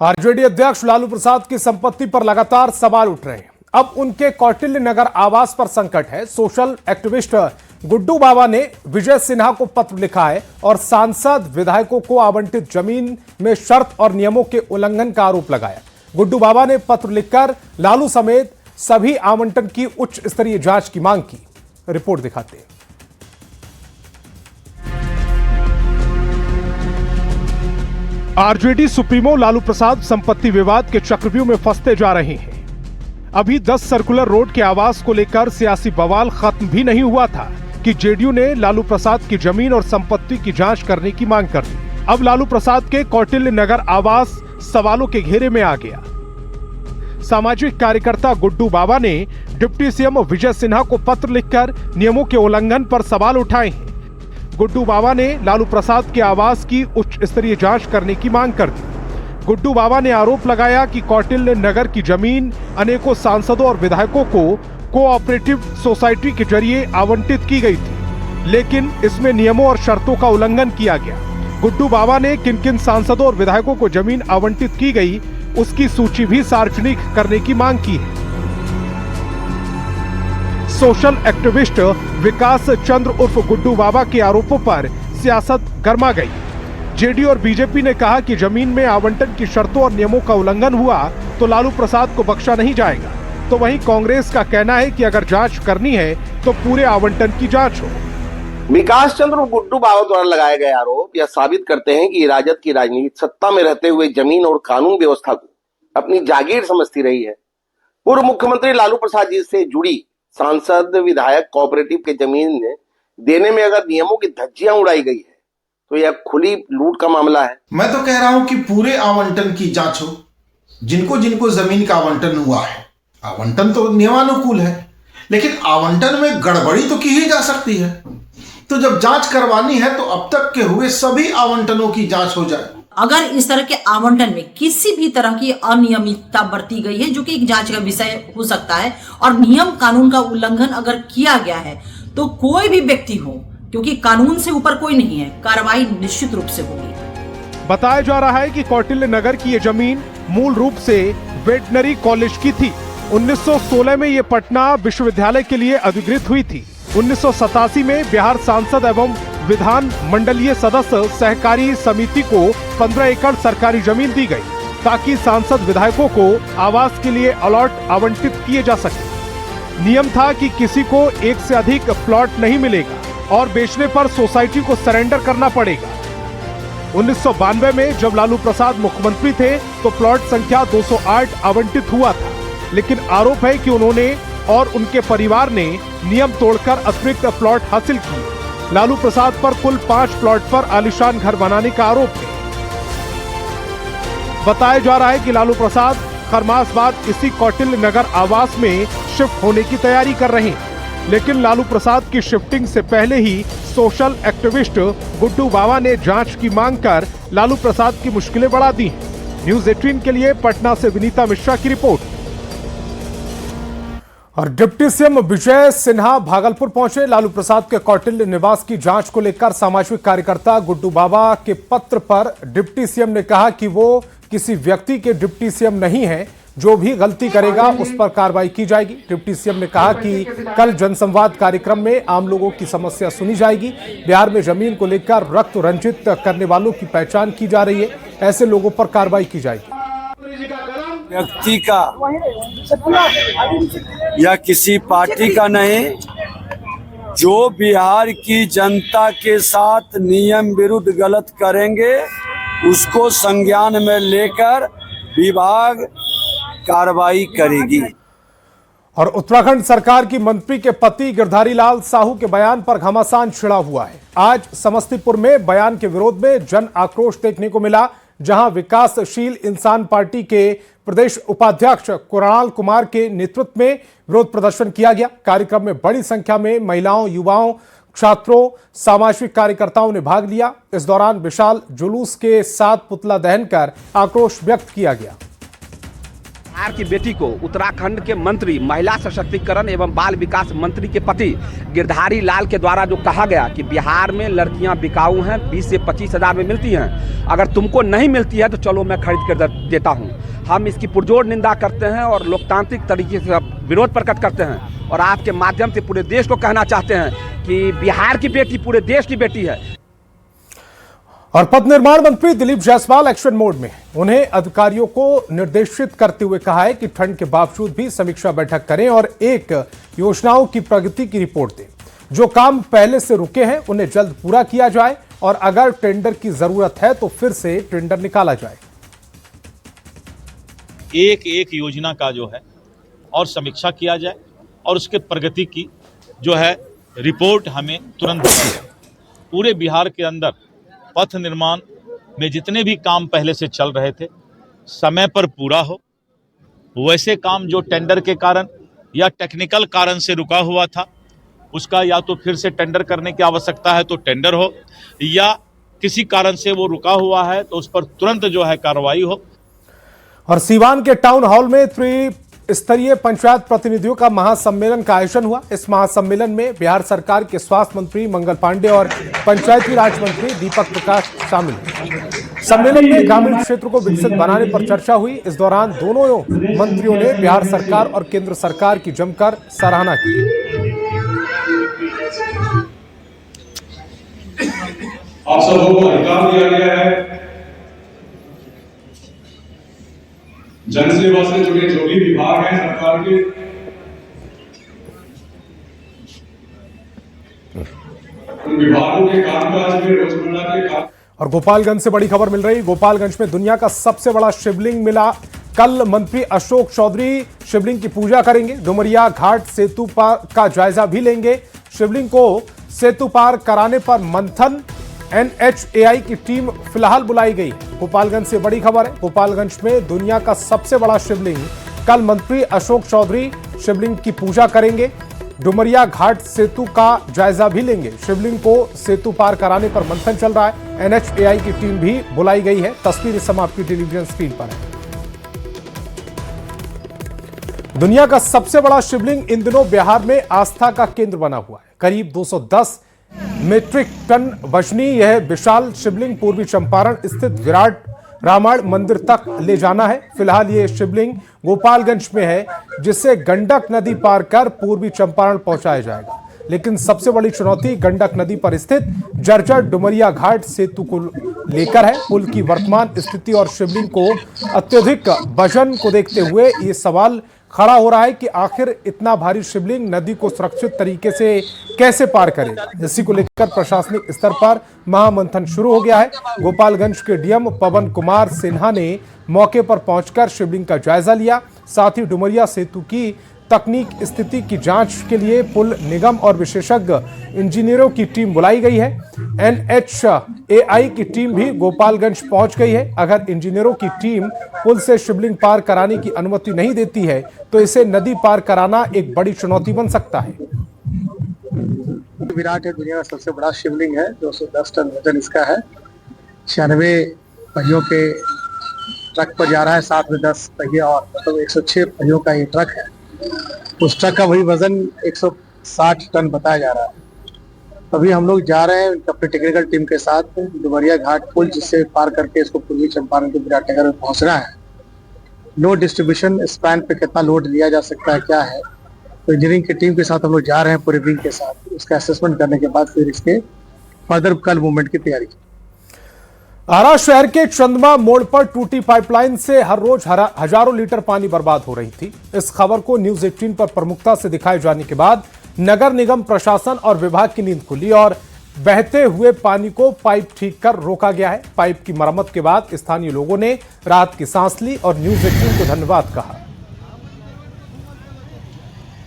RJD अध्यक्ष लालू प्रसाद की संपत्ति पर लगातार सवाल उठ रहे हैं। अब उनके कौटिल्य नगर आवास पर संकट है। सोशल एक्टिविस्ट गुड्डू बाबा ने विजय सिन्हा को पत्र लिखा है और सांसद विधायकों को आवंटित जमीन में शर्त और नियमों के उल्लंघन का आरोप लगाया। गुड्डू बाबा ने पत्र लिखकर लालू समेत सभी आवंटन की उच्च स्तरीय जांच की मांग की। रिपोर्ट दिखाते हैं। आरजेडी सुप्रीमो लालू प्रसाद संपत्ति विवाद के चक्रव्यूह में फंसते जा रहे हैं। अभी 10 सर्कुलर रोड के आवास को लेकर सियासी बवाल खत्म भी नहीं हुआ था कि जेडीयू ने लालू प्रसाद की जमीन और संपत्ति की जांच करने की मांग कर दी। अब लालू प्रसाद के कौटिल्य नगर आवास सवालों के घेरे में आ गया। सामाजिक कार्यकर्ता गुड्डू बाबा ने डिप्टी सीएम विजय सिन्हा को पत्र लिखकर नियमों के उल्लंघन पर सवाल उठाए हैं। गुड्डू बाबा ने लालू प्रसाद के आवास की उच्च स्तरीय जांच करने की मांग कर दी। गुड्डू बाबा ने आरोप लगाया कि कौटिल्य नगर की जमीन अनेकों सांसदों और विधायकों को कोऑपरेटिव सोसाइटी के जरिए आवंटित की गई थी, लेकिन इसमें नियमों और शर्तों का उल्लंघन किया गया। गुड्डू बाबा ने किन किन सांसदों और विधायकों को जमीन आवंटित की गई उसकी सूची भी सार्वजनिक करने की मांग की है। सोशल एक्टिविस्ट विकास चंद्र उर्फ गुड्डू बाबा के आरोपों पर सियासत गर्मा गई। जेडीयू और बीजेपी ने कहा कि जमीन में आवंटन की शर्तों और नियमों का उल्लंघन हुआ तो लालू प्रसाद को बख्शा नहीं जाएगा। तो वहीं कांग्रेस का कहना है कि अगर जांच करनी है तो पूरे आवंटन की जांच हो। विकास चंद्र और गुड्डू बाबा द्वारा लगाए गए आरोप यह साबित करते हैं कि राजद की राजनीति सत्ता में रहते हुए जमीन और कानून व्यवस्था को अपनी जागीर समझती रही है। पूर्व मुख्यमंत्री लालू प्रसाद जी से जुड़ी सांसद विधायक कोऑपरेटिव के जमीन देने में अगर नियमों की धज्जियां उड़ाई गई है तो यह खुली लूट का मामला है। मैं तो कह रहा हूं कि पूरे आवंटन की जांच हो। जिनको जिनको जमीन का आवंटन हुआ है, आवंटन तो नियमानुकूल है, लेकिन आवंटन में गड़बड़ी तो की ही जा सकती है। तो जब जांच करवानी है तो अब तक के हुए सभी आवंटनों की जांच हो जाए। अगर इस तरह के आवंटन में किसी भी तरह की अनियमितता बरती गई है, जो कि एक जांच का विषय हो सकता है, और नियम कानून का उल्लंघन अगर किया गया है तो कोई भी व्यक्ति हो, क्योंकि कानून से ऊपर कोई नहीं है, कार्रवाई निश्चित रूप से होगी। बताया जा रहा है कि कौटिल्य नगर की ये जमीन मूल रूप से वेटनरी कॉलेज की थी। 1916 में ये पटना विश्वविद्यालय के लिए अधिग्रहित हुई थी। 1987 में बिहार सांसद एवं विधान मंडलीय सदस्य सहकारी समिति को 15 एकड़ सरकारी जमीन दी गई ताकि सांसद विधायकों को आवास के लिए अलॉट आवंटित किए जा सके। नियम था कि किसी को एक से अधिक प्लॉट नहीं मिलेगा और बेचने पर सोसाइटी को सरेंडर करना पड़ेगा। 1992 में जब लालू प्रसाद मुख्यमंत्री थे तो प्लॉट संख्या 208 आवंटित हुआ था, लेकिन आरोप है कि उन्होंने और उनके परिवार ने नियम तोड़कर अतिरिक्त प्लॉट हासिल किए। लालू प्रसाद पर कुल 5 प्लॉट पर आलीशान घर बनाने का आरोप है। बताया जा रहा है कि लालू प्रसाद खरमास बाद इसी कौटिल्य नगर आवास में शिफ्ट होने की तैयारी कर रहे हैं, लेकिन लालू प्रसाद की शिफ्टिंग से पहले ही सोशल एक्टिविस्ट गुड्डू बाबा ने जांच की मांग कर लालू प्रसाद की मुश्किलें बढ़ा दी हैं। न्यूज़ 18 के लिए पटना से विनीता मिश्रा की रिपोर्ट। और डिप्टी सीएम विजय सिन्हा भागलपुर पहुंचे। लालू प्रसाद के कौटिल्य निवास की जांच को लेकर सामाजिक कार्यकर्ता गुड्डू बाबा के पत्र पर डिप्टी सीएम ने कहा कि वो किसी व्यक्ति के डिप्टी सीएम नहीं है, जो भी गलती करेगा उस पर कार्रवाई की जाएगी। डिप्टी सीएम ने कहा कि कल जनसंवाद कार्यक्रम में आम लोगों की समस्या सुनी जाएगी। बिहार में जमीन को लेकर रक्त रंजित करने वालों की पहचान की जा रही है, ऐसे लोगों पर कार्रवाई की जाएगी। व्यक्ति का या किसी पार्टी का नहीं, जो बिहार की जनता के साथ नियम विरुद्ध गलत करेंगे उसको संज्ञान में लेकर विभाग कार्रवाई करेगी। और उत्तराखंड सरकार की मंत्री के पति गिरधारी लाल साहू के बयान पर घमासान छिड़ा हुआ है। आज समस्तीपुर में बयान के विरोध में जन आक्रोश देखने को मिला, जहां विकासशील इंसान पार्टी के प्रदेश उपाध्यक्ष कुणाल कुमार के नेतृत्व में विरोध प्रदर्शन किया गया। कार्यक्रम में बड़ी संख्या में महिलाओं, युवाओं, छात्रों, सामाजिक कार्यकर्ताओं ने भाग लिया। इस दौरान विशाल जुलूस के साथ पुतला दहन कर आक्रोश व्यक्त किया गया। बिहार की बेटी को उत्तराखंड के मंत्री महिला सशक्तिकरण एवं बाल विकास मंत्री के पति गिरधारी लाल के द्वारा जो कहा गया कि बिहार में लड़कियां बिकाऊ हैं, 20 से 25 हज़ार में मिलती हैं, अगर तुमको नहीं मिलती है तो चलो मैं खरीद कर देता हूं। हम इसकी पुरजोर निंदा करते हैं और लोकतांत्रिक तरीके से विरोध प्रकट करते हैं और आपके माध्यम से पूरे देश को कहना चाहते हैं कि बिहार की बेटी पूरे देश की बेटी है। और पथ निर्माण मंत्री दिलीप जायसवाल एक्शन मोड में, उन्हें अधिकारियों को निर्देशित करते हुए कहा है कि ठंड के बावजूद भी समीक्षा बैठक करें और एक योजनाओं की प्रगति की रिपोर्ट दें। जो काम पहले से रुके हैं उन्हें जल्द पूरा किया जाए और अगर टेंडर की जरूरत है तो फिर से टेंडर निकाला जाए। एक एक योजना का जो है और समीक्षा किया जाए और उसके प्रगति की जो है रिपोर्ट हमें तुरंत दी जाए। पूरे बिहार के अंदर पथ निर्माण में जितने भी काम पहले से चल रहे थे समय पर पूरा हो, वैसे काम जो टेंडर के कारण या टेक्निकल कारण से रुका हुआ था उसका या तो फिर से टेंडर करने की आवश्यकता है तो टेंडर हो, या किसी कारण से वो रुका हुआ है तो उस पर तुरंत जो है कार्रवाई हो। और सीवान के टाउन हॉल में त्रिस्तरीय पंचायत प्रतिनिधियों का महासम्मेलन का आयोजन हुआ। इस महासम्मेलन में बिहार सरकार के स्वास्थ्य मंत्री मंगल पांडे और पंचायती राज मंत्री दीपक प्रकाश शामिल हुए। सम्मेलन में ग्रामीण क्षेत्र को विकसित बनाने पर चर्चा हुई। इस दौरान दोनों मंत्रियों ने बिहार सरकार और केंद्र सरकार की जमकर सराहना की। आप सबों को अधिकार दिया गया है जन सेवा से जुड़े जो भी विभाग हैं सरकार के, उन विभागों के कामकाज में रोजमर्रा के काम। और गोपालगंज से बड़ी खबर मिल रही। गोपालगंज में दुनिया का सबसे बड़ा शिवलिंग मिला। कल मंत्री अशोक चौधरी शिवलिंग की पूजा करेंगे। डुमरिया घाट सेतु पार का जायजा भी लेंगे। शिवलिंग को सेतु पार कराने पर मंथन NHAI की टीम फिलहाल बुलाई गई है। गोपालगंज से बड़ी खबर है। गोपालगंज में दुनिया का सबसे बड़ा शिवलिंग, कल मंत्री अशोक चौधरी शिवलिंग की पूजा करेंगे। डुमरिया घाट सेतु का जायजा भी लेंगे। शिवलिंग को सेतु पार कराने पर मंथन चल रहा है। NHAI की टीम भी बुलाई गई है। तस्वीर इस समय आपकी टेलीविजन स्क्रीन पर है। दुनिया का सबसे बड़ा शिवलिंग इन दिनों बिहार में आस्था का केंद्र बना हुआ है। करीब 210 मीट्रिक टन वजनी यह विशाल शिवलिंग पूर्वी चंपारण स्थित विराट रामायण मंदिर तक ले जाना है। फिलहाल ये शिवलिंग गोपालगंज में है, जिससे गंडक नदी पार कर पूर्वी चंपारण पहुंचाया जाएगा। लेकिन सबसे बड़ी चुनौती गंडक नदी पर स्थित जर्जर डुमरिया घाट सेतु को लेकर है। पुल की वर्तमान स्थिति और शिवलिंग को अत्यधिक वजन को देखते हुए ये सवाल खड़ा हो रहा है कि आखिर इतना भारी शिवलिंग नदी को सुरक्षित तरीके से कैसे पार करेगा। इसी को लेकर प्रशासनिक स्तर पर महामंथन शुरू हो गया है। गोपालगंज के डीएम पवन कुमार सिन्हा ने मौके पर पहुंचकर शिवलिंग का जायजा लिया। साथ ही डुमरिया सेतु की तकनीक स्थिति की जांच के लिए पुल निगम और विशेषज्ञ इंजीनियरों की टीम बुलाई गई है। NHAI की टीम भी गोपालगंज पहुंच गई है। अगर इंजीनियरों की टीम पुल से शिवलिंग पार कराने की अनुमति नहीं देती है तो इसे नदी पार कराना एक बड़ी चुनौती बन सकता है। विराट है, दुनिया का सबसे बड़ा शिवलिंग है। 210 टन वजन इसका है। 96 पहियों के ट्रक पर जा रहा है, साथ में 10 पहिए और मतलब 106 पहियों का ये ट्रक है। उस ट्रक का वही वजन 160 टन बताया जा रहा है। अभी हम लोग जा रहे हैं अपनी टेक्निकल टीम के साथ डुमरिया घाट पुल, जिससे पार करके इसको पूर्वी चंपारण के विराटनगर में पहुंचना है। लोड डिस्ट्रीब्यूशन स्पैन पे कितना लोड लिया जा सकता है, क्या है, तो इंजीनियरिंग की टीम के साथ हम लोग जा रहे हैं पूरे विंग के साथ। उसका असेसमेंट करने के बाद फिर इसके फर्दर कल मूवमेंट की तैयारी। आरा शहर के चंदमा मोड़ पर टूटी पाइपलाइन से हर रोज हजारों लीटर पानी बर्बाद हो रही थी। इस खबर को न्यूज 18 पर प्रमुखता से दिखाए जाने के बाद नगर निगम प्रशासन और विभाग की नींद खुली और बहते हुए पानी को पाइप ठीक कर रोका गया है। पाइप की मरम्मत के बाद स्थानीय लोगों ने राहत की सांस ली और न्यूज 18 को धन्यवाद कहा।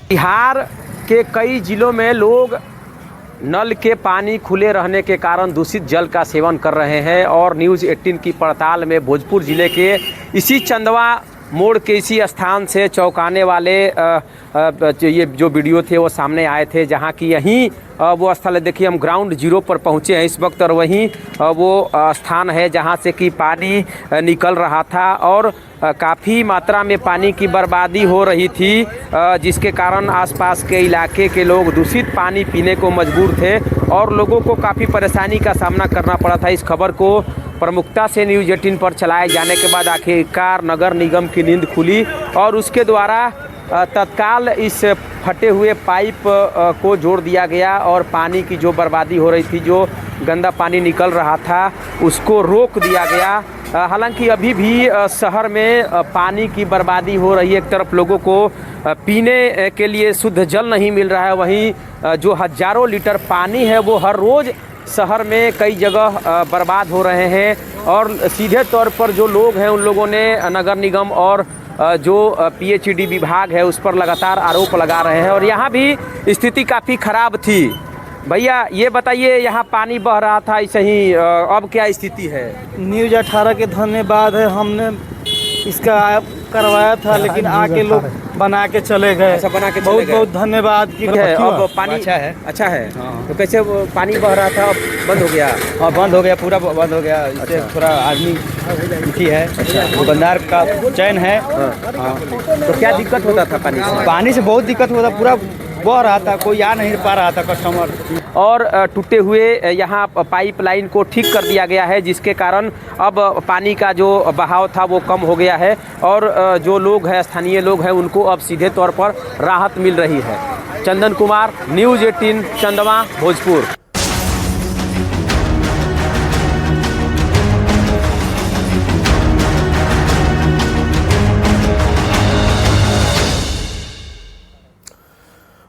बिहार के कई जिलों में लोग नल के पानी खुले रहने के कारण दूषित जल का सेवन कर रहे हैं और न्यूज़ 18 की पड़ताल में भोजपुर जिले के इसी चंदवा मोड़ के इसी स्थान से चौंकाने वाले ये जो वीडियो थे वो सामने आए थे, जहां की यहीं वो स्थल है। देखिए हम ग्राउंड जीरो पर पहुंचे हैं इस वक्त और वहीं वो स्थान है जहां से कि पानी निकल रहा था और काफ़ी मात्रा में पानी की बर्बादी हो रही थी, जिसके कारण आसपास के इलाके के लोग दूषित पानी पीने को मजबूर थे और लोगों को काफ़ी परेशानी का सामना करना पड़ा था। इस खबर को प्रमुखता से न्यूज़ 18 पर चलाए जाने के बाद आखिरकार नगर निगम की नींद खुली और उसके द्वारा तत्काल इस फटे हुए पाइप को जोड़ दिया गया और पानी की जो बर्बादी हो रही थी, जो गंदा पानी निकल रहा था, उसको रोक दिया गया। हालांकि अभी भी शहर में पानी की बर्बादी हो रही है। एक तरफ लोगों को पीने के लिए शुद्ध जल नहीं मिल रहा है, वहीं जो हजारों लीटर पानी है वो हर रोज़ शहर में कई जगह बर्बाद हो रहे हैं और सीधे तौर पर जो लोग हैं उन लोगों ने नगर निगम और जो पीएचईडी विभाग है उस पर लगातार आरोप लगा रहे हैं और यहाँ भी स्थिति काफ़ी ख़राब थी। भैया ये बताइए, यहाँ पानी बह रहा था ऐसे ही, अब क्या स्थिति है? न्यूज़ 18 के धन्यवाद है, हमने इसका करवाया था लेकिन आके लोग बना के चले गए। ऐसा बना के बहुत बहुत धन्यवाद की है। अब पानी अच्छा है। तो कैसे पानी बह रहा था, अब बंद हो गया? हाँ बंद हो गया, पूरा बंद हो गया। इससे थोड़ा आदमी दुखी है, दुकानदार का चैन है। तो क्या दिक्कत होता था पानी से? पानी से बहुत दिक्कत होता, पूरा बह रहा था, कोई आ नहीं पा रहा था कस्टमर। और टूटे हुए यहाँ पाइपलाइन को ठीक कर दिया गया है, जिसके कारण अब पानी का जो बहाव था वो कम हो गया है और जो लोग हैं, स्थानीय लोग हैं, उनको अब सीधे तौर पर राहत मिल रही है। चंदन कुमार, न्यूज़ 18, चंदवा, भोजपुर।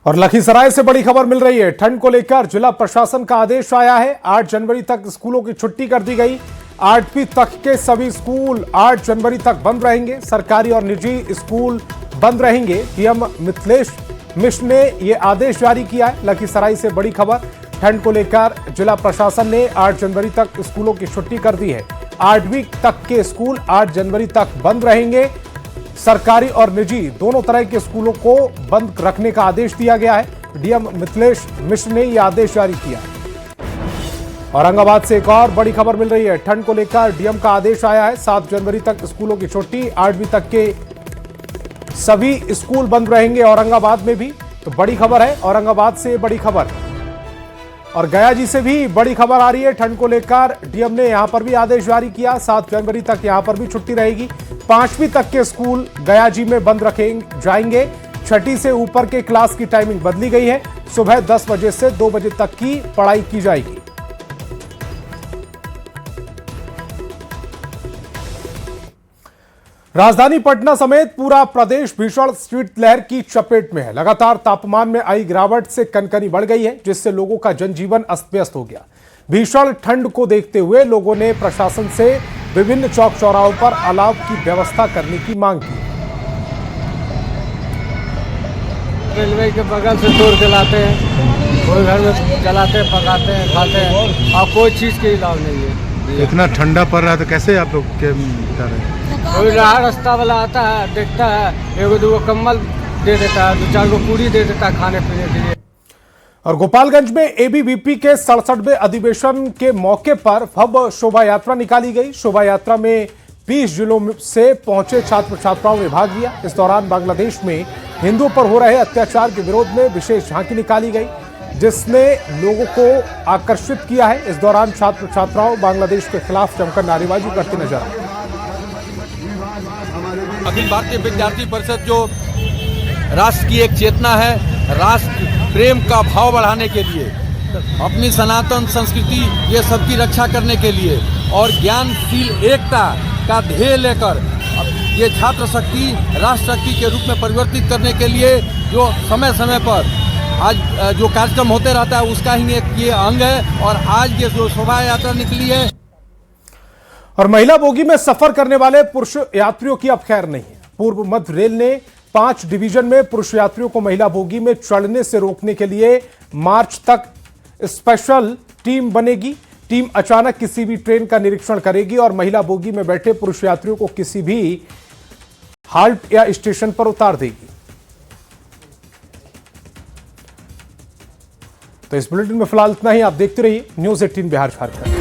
और लखीसराय से बड़ी खबर मिल रही है। ठंड को लेकर जिला प्रशासन का आदेश आया है। 8 जनवरी तक स्कूलों की छुट्टी कर दी गई। 8वीं तक के सभी स्कूल 8 जनवरी तक बंद रहेंगे। सरकारी और निजी स्कूल बंद रहेंगे। डीएम मिथिलेश मिश्र ने यह आदेश जारी किया है। लखीसराय से बड़ी खबर। ठंड को लेकर जिला प्रशासन ने 8 जनवरी तक स्कूलों की छुट्टी कर दी है। 8वीं तक के स्कूल 8 जनवरी तक बंद रहेंगे। सरकारी और निजी दोनों तरह के स्कूलों को बंद रखने का आदेश दिया गया है। डीएम मिथिलेश मिश्र ने यह आदेश जारी किया। औरंगाबाद से एक और बड़ी खबर मिल रही है। ठंड को लेकर डीएम का आदेश आया है। 7 जनवरी तक स्कूलों की छुट्टी। 8वीं तक के सभी स्कूल बंद रहेंगे औरंगाबाद में भी। तो बड़ी खबर है औरंगाबाद से बड़ी खबर। और गया जी से भी बड़ी खबर आ रही है। ठंड को लेकर डीएम ने यहां पर भी आदेश जारी किया। 7 जनवरी तक यहां पर भी छुट्टी रहेगी। 5वीं तक के स्कूल गया जी में बंद रखे जाएंगे। 6ठी से ऊपर के क्लास की टाइमिंग बदली गई है। सुबह 10 बजे से 2 बजे तक की पढ़ाई की जाएगी। राजधानी पटना समेत पूरा प्रदेश भीषण शीतलहर की चपेट में है। लगातार तापमान में आई गिरावट से कनकनी बढ़ गई है, जिससे लोगों का जनजीवन अस्त व्यस्त हो गया। भीषण ठंड को देखते हुए लोगों ने प्रशासन से विभिन्न चौक चौराहों पर अलाव की व्यवस्था करने की मांग की। रेलवे के बगल से तोड़ के लाते हैं, कोई घर में जलाते हैं, पकाते हैं, खाते हैं और कोई चीज़ के अलाव नहीं है। इतना ठंडा पड़ रहा है तो कैसे आप लोग के बता रहे हैं? कोई रास्ता वाला आता है, देखता है, एगो दूगो कम्बल दे देता है, 2-4 गो पूरी दे देता है खाने पीने के लिए। और गोपालगंज में एबीवीपी के 67वें अधिवेशन के मौके पर भव्य शोभा यात्रा निकाली गई। शोभा यात्रा में 20 जिलों से पहुंचे छात्र छात्राओं ने भाग लिया। इस दौरान बांग्लादेश में हिंदुओं पर हो रहे अत्याचार के विरोध में विशेष झांकी निकाली गई, जिसने लोगों को आकर्षित किया है। इस दौरान छात्र छात्राओं बांग्लादेश के खिलाफ जमकर नारेबाजी करते नजर आए। अखिल भारतीय विद्यार्थी परिषद जो राष्ट्र की एक चेतना है, राष्ट्र प्रेम का भाव बढ़ाने के लिए, अपनी सनातन संस्कृति ये सबकी रक्षा करने के लिए और ज्ञानशील एकता का ध्येय लेकर ये छात्र शक्ति राष्ट्र शक्ति के रूप में परिवर्तित करने के लिए जो समय समय पर आज जो कार्यक्रम होते रहता है उसका ही एक ये अंग है। और आज ये जो शोभा यात्रा निकली है। और महिला बोगी में सफर करने वाले पुरुष यात्रियों की अब खैर नहीं है। पूर्व मध्य रेल ने 5 डिवीजन में पुरुष यात्रियों को महिला बोगी में चढ़ने से रोकने के लिए मार्च तक स्पेशल टीम बनेगी। टीम अचानक किसी भी ट्रेन का निरीक्षण करेगी और महिला बोगी में बैठे पुरुष यात्रियों को किसी भी हाल्ट या स्टेशन पर उतार देगी। तो इस बुलेटिन में फिलहाल इतना ही। आप देखते रहिए न्यूज़ 18 बिहार झारखंड।